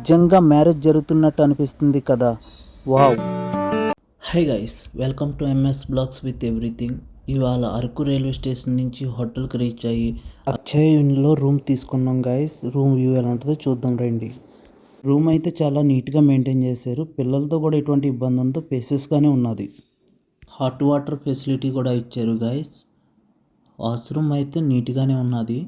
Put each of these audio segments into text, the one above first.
నిజంగా మ్యారేజ్ జరుగుతున్నట్టు అనిపిస్తుంది కదా. Wow. Hi guys, welcome to MS blogs with everything. ఇవాళ అరకు రైల్వే స్టేషన్ నుంచి హోటల్కి రీచ్ అయ్యి అక్షయ్లో రూమ్ తీసుకున్నాం గైస్. రూమ్ వ్యూ ఎలా ఉంటుందో చూద్దాం రండి. రూమ్ అయితే చాలా నీట్గా మెయింటైన్ చేశారు. పిల్లలతో కూడా ఎటువంటి ఇబ్బంది ఉండదు, స్పేసెస్గానే ఉన్నది. హాట్ వాటర్ ఫెసిలిటీ కూడా ఇచ్చారు గైస్. వాష్రూమ్ అయితే నీట్గానే ఉన్నది.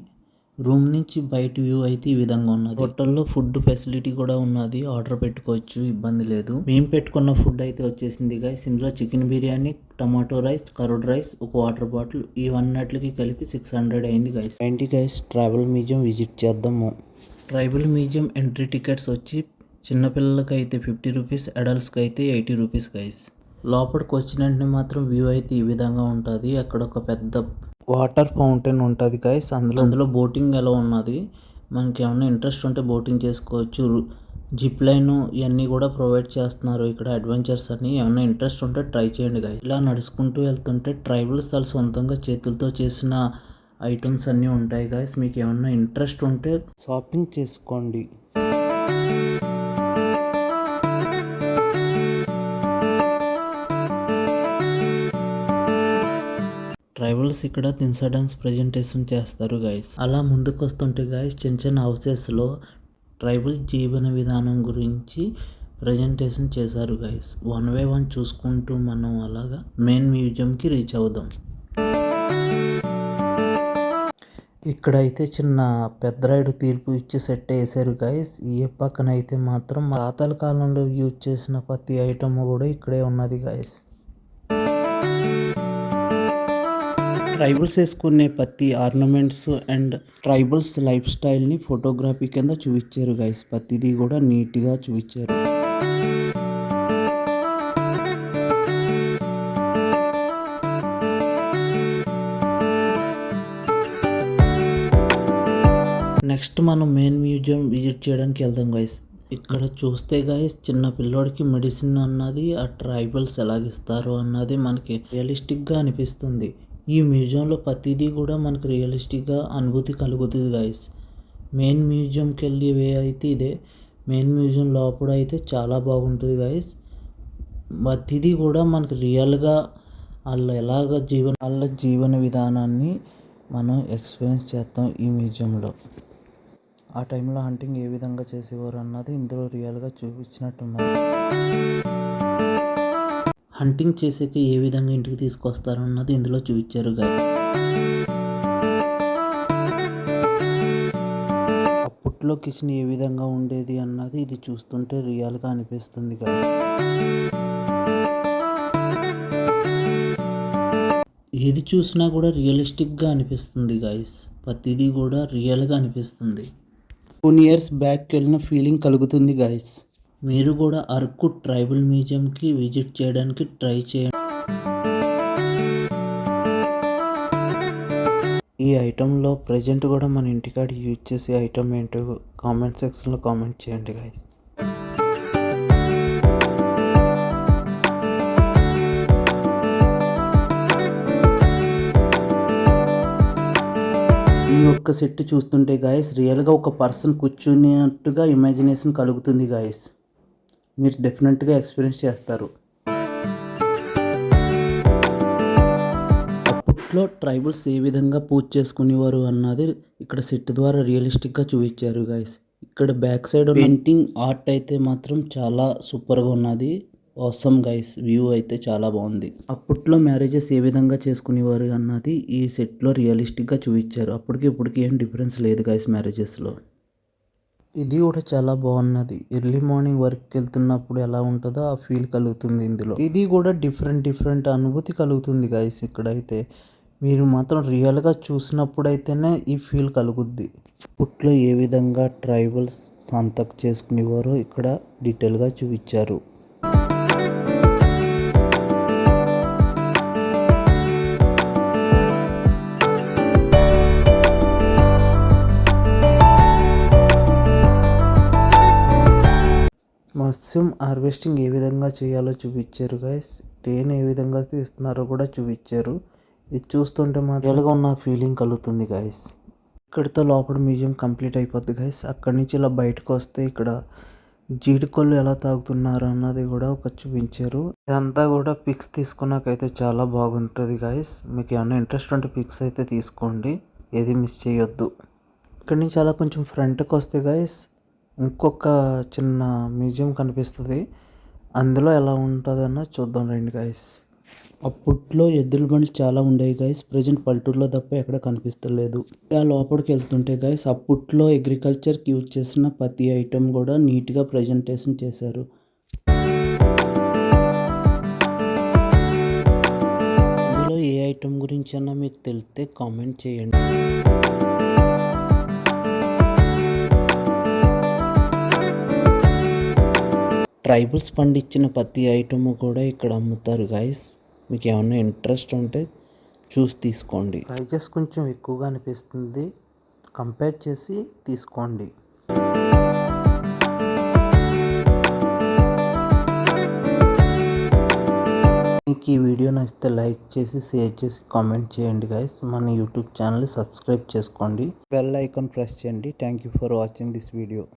రూమ్ నుంచి బయట వ్యూ అయితే ఈ విధంగా ఉన్నది. హోటల్లో ఫుడ్ ఫెసిలిటీ కూడా ఉన్నది, ఆర్డర్ పెట్టుకోవచ్చు, ఇబ్బంది లేదు. మేము పెట్టుకున్న ఫుడ్ అయితే వచ్చేసింది గైస్. ఇందులో chicken biryani, tomato rice, curd rice, ఒక వాటర్ బాటిల్, ఇవన్నిటికి కలిపి 600 అయింది గైస్. ఏంటి గైస్, ట్రైబల్ మ్యూజియం విజిట్ చేద్దాము. ట్రైబల్ మ్యూజియం ఎంట్రీ టికెట్స్ వచ్చి చిన్నపిల్లలకి అయితే 50 రూపీస్, అడల్ట్స్కి అయితే 80 రూపీస్ గైస్. లోపలికి వచ్చిన వెంటనే మాత్రం వ్యూ అయితే ఈ విధంగా ఉంటుంది. అక్కడ ఒక పెద్ద వాటర్ ఫౌంటైన్ ఉంటుంది గైస్. అందులో బోటింగ్ ఎలా ఉన్నది. మనకి ఏమైనా ఇంట్రెస్ట్ ఉంటే బోటింగ్ చేసుకోవచ్చు. జిప్ లైన్ ఇవన్నీ కూడా ప్రొవైడ్ చేస్తున్నారు ఇక్కడ. అడ్వెంచర్స్ అని ఏమైనా ఇంట్రెస్ట్ ఉంటే ట్రై చేయండి గైస్. ఇలా నడుచుకుంటూ వెళ్తుంటే ట్రైబల్స్ వాళ్ళు సొంతంగా చేతులతో చేసిన ఐటమ్స్ అన్నీ ఉంటాయి గైస్. మీకు ఏమైనా ఇంట్రెస్ట్ ఉంటే షాపింగ్ చేసుకోండి. ట్రైబల్స్ ఇక్కడ దిన్సా డాన్స్ ప్రజెంటేషన్ చేస్తారు గైస్. అలా ముందుకు వస్తుంటే గైస్ చిన్న చిన్న హౌసెస్లో ట్రైబల్ జీవన విధానం గురించి ప్రజెంటేషన్ చేశారు గైస్. వన్ బై వన్ చూసుకుంటూ మనం అలాగా మెయిన్ మ్యూజియంకి రీచ్ అవుదాం. ఇక్కడైతే చిన్న పెద్దరాయుడు తీర్పు ఇచ్చి సెట్ వేసారు గైస్. ఈ పక్కన అయితే మాత్రం తాతల కాలంలో యూజ్ చేసిన ప్రతి ఐటమ్ కూడా ఇక్కడే ఉన్నది గైస్. ట్రైబల్స్ వేసుకునే ప్రతి ఆర్నమెంట్స్ అండ్ ట్రైబల్స్ లైఫ్ స్టైల్ని ఫోటోగ్రఫీ కింద చూపించారు గైస్. ప్రతిదీ కూడా నీట్గా చూపించారు. నెక్స్ట్ మనం మెయిన్ మ్యూజియం విజిట్ చేయడానికి వెళ్దాం గైస్. ఇక్కడ చూస్తే గైస్ చిన్న పిల్లోడికి మెడిసిన్ అన్నది ఆ ట్రైబల్స్ ఎలాగిస్తారు అన్నది మనకి రియలిస్టిక్గా అనిపిస్తుంది. ఈ మ్యూజియంలో ప్రతిదీ కూడా మనకు రియలిస్టిక్గా అనుభూతి కలుగుతుంది గైస్. మెయిన్ మ్యూజియంకి వెళ్ళి వే అయితే ఇదే. మెయిన్ మ్యూజియం లోపల అయితే చాలా బాగుంటుంది గైస్. ప్రతిదీ కూడా మనకు రియల్గా వాళ్ళ జీవన విధానాన్ని మనం ఎక్స్పీరియన్స్ చేస్తాం ఈ మ్యూజియంలో. ఆ టైంలో హంటింగ్ ఏ విధంగా చేసేవారు అన్నది ఇందులో రియల్గా చూపించినట్టున్నారు. హంటింగ్ చేసాక ఏ విధంగా ఇంటికి తీసుకొస్తారు అన్నది ఇందులో చూపించారు గైస్. అప్పట్లో కిచెన్ ఏ విధంగా ఉండేది అన్నది ఇది చూస్తుంటే రియల్గా అనిపిస్తుంది గైస్. ఏది చూసినా కూడా రియలిస్టిక్గా అనిపిస్తుంది గైస్. ప్రతిదీ కూడా రియల్గా అనిపిస్తుంది. 2 ఇయర్స్ బ్యాక్ వెళ్ళిన ఫీలింగ్ కలుగుతుంది గైస్. మీరు కూడా అరకు ట్రైబల్ మ్యూజియంకి విజిట్ చేయడానికి ట్రై చేయండి. ఈ ఐటెంలో ప్రజెంట్ కూడా మన ఇంటికాడ యూజ్ చేసే ఐటమ్ ఏంటో కామెంట్ సెక్షన్లో కామెంట్ చేయండి గైస్. ఈ ఒక్క సెట్ చూస్తుంటే గాయస్ రియల్గా ఒక పర్సన్ కూర్చున్నట్టుగా ఇమాజినేషన్ కలుగుతుంది గాయస్. మీరు డెఫినెట్గా ఎక్స్పీరియన్స్ చేస్తారు. అప్పట్లో ట్రైబల్స్ ఏ విధంగా పూజ చేసుకునేవారు అన్నది ఇక్కడ సెట్ ద్వారా రియలిస్టిక్గా చూపించారు గాయస్. ఇక్కడ బ్యాక్ సైడ్ పెయింటింగ్ ఆర్ట్ అయితే మాత్రం చాలా సూపర్గా ఉన్నది. ఆసమ్ గైస్, వ్యూ అయితే చాలా బాగుంది. అప్పట్లో మ్యారేజెస్ ఏ విధంగా చేసుకునేవారు అన్నది ఈ సెట్లో రియలిస్టిక్గా చూపించారు. అప్పటికి ఇప్పటికి ఏం డిఫరెన్స్ లేదు గైస్ మ్యారేజెస్లో. ఇది కూడా చాలా బాగున్నది. ఎర్లీ మార్నింగ్ వర్క్కి వెళ్తున్నప్పుడు ఎలా ఉంటుందో ఆ ఫీల్ కలుగుతుంది ఇందులో. ఇది కూడా డిఫరెంట్ అనుభూతి కలుగుతుంది గైస్. ఇక్కడైతే మీరు మాత్రం రియల్గా చూసినప్పుడు అయితేనే ఈ ఫీల్ కలుగుద్ది. అప్పట్లో ఏ విధంగా ట్రైబల్స్ సంతక్ చేసుకునేవారో ఇక్కడ డీటెయిల్గా చూపించారు. మత్స్యం హార్వెస్టింగ్ ఏ విధంగా చేయాలో చూపించారు గైస్. టేన్ ఏ విధంగా తీస్తున్నారో కూడా చూపించారు. ఇది చూస్తుంటే మాత్రమే ఉన్న ఫీలింగ్ కలుగుతుంది గైస్. ఇక్కడితో లోపల మ్యూజియం కంప్లీట్ అయిపోద్ది గైస్. అక్కడి నుంచి ఇలా బయటకు వస్తే ఇక్కడ జీడికొల్లు ఎలా తాగుతున్నారు అన్నది కూడా ఒక చూపించారు. ఇదంతా కూడా పిక్స్ తీసుకున్నాకైతే చాలా బాగుంటుంది గైస్. మీకు ఏమైనా ఇంట్రెస్ట్ ఉంటే పిక్స్ అయితే తీసుకోండి, ఏది మిస్ చేయొద్దు. ఇక్కడి నుంచి అలా కొంచెం ఫ్రంట్కి వస్తే గైస్ ఇంకొక చిన్న మ్యూజియం కనిపిస్తుంది. అందులో ఎలా ఉంటుందన్న చూద్దాం రండి గైస్. అప్పట్లో ఎద్దుల బండ్లు చాలా ఉండేవి గైస్. ప్రజెంట్ పల్లెటూరులో తప్ప ఎక్కడ కనిపిస్తలేదు. ఇలా లోపలికి వెళ్తుంటే గైస్ అప్పట్లో అగ్రికల్చర్కి యూజ్ చేసిన ప్రతి ఐటెం కూడా నీట్గా ప్రజెంటేషన్ చేశారు. ఇందులో ఏ ఐటెం గురించి అన్నా మీకు తెలిస్తే కామెంట్ చేయండి. ట్రైబల్స్ పండించిన ప్రతి ఐటము కూడా ఇక్కడ అమ్ముతారు గైస్. మీకు ఏమైనా ఇంట్రెస్ట్ ఉంటే చూసి తీసుకోండి. ప్రైజెస్ కొంచెం ఎక్కువగా అనిపిస్తుంది, కంపేర్ చేసి తీసుకోండి. మీకు ఈ వీడియో నచ్చితే లైక్ చేసి షేర్ చేసి కామెంట్ చేయండి గైస్. మన యూట్యూబ్ ఛానల్ సబ్స్క్రైబ్ చేసుకోండి, బెల్ ఐకాన్ ప్రెస్ చేయండి. Thank you for watching this video.